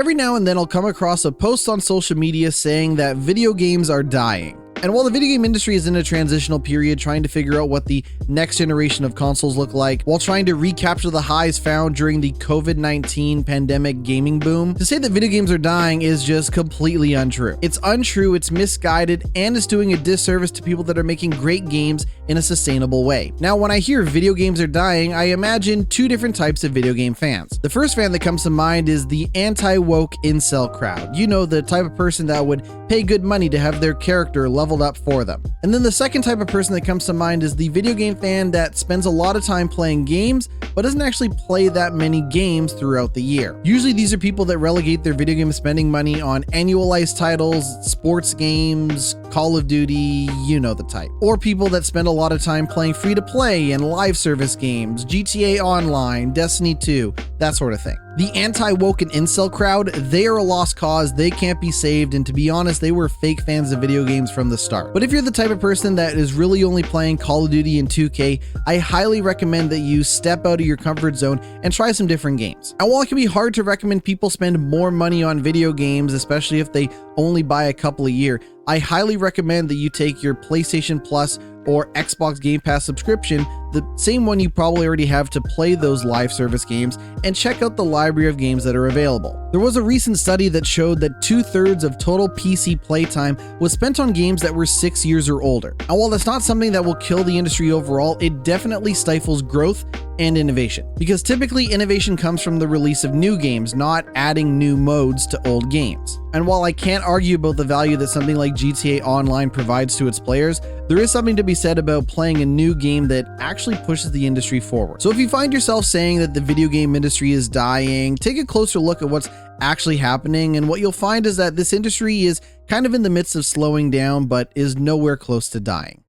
Every now and then I'll come across a post on social media saying that video games are dying. And while the video game industry is in a transitional period trying to figure out what the next generation of consoles look like, while trying to recapture the highs found during the COVID-19 pandemic gaming boom, to say that video games are dying is just completely untrue. It's untrue, it's misguided, and it's doing a disservice to people that are making great games in a sustainable way. Now, when I hear video games are dying, I imagine two different types of video game fans. The first fan that comes to mind is the anti-woke incel crowd. You know, the type of person that would pay good money to have their character leveled up for them. And then the second type of person that comes to mind is the video game fan that spends a lot of time playing games, but doesn't actually play that many games throughout the year. Usually these are people that relegate their video game spending money on annualized titles, sports games, Call of Duty, you know the type. Or people that spend a lot of time playing free-to-play and live service games, GTA Online, Destiny 2, that sort of thing. The anti-woke and incel crowd, they are a lost cause, they can't be saved, and to be honest, they were fake fans of video games from the start. But if you're the type of person that is really only playing Call of Duty and 2K, I highly recommend that you step out of your comfort zone and try some different games. And while it can be hard to recommend people spend more money on video games, especially if they only buy a couple a year, I highly recommend that you take your PlayStation Plus or Xbox Game Pass subscription, the same one you probably already have to play those live service games, and check out the library of games that are available. There was a recent study that showed that 2/3 of total PC playtime was spent on games that were 6 years or older. And while that's not something that will kill the industry overall, it definitely stifles growth and innovation. Because typically innovation comes from the release of new games, not adding new modes to old games. And while I can't argue about the value that something like GTA Online provides to its players, there is something to be said about playing a new game that actually pushes the industry forward. So if you find yourself saying that the video game industry is dying, take a closer look at what's actually happening, and what you'll find is that this industry is kind of in the midst of slowing down, but is nowhere close to dying.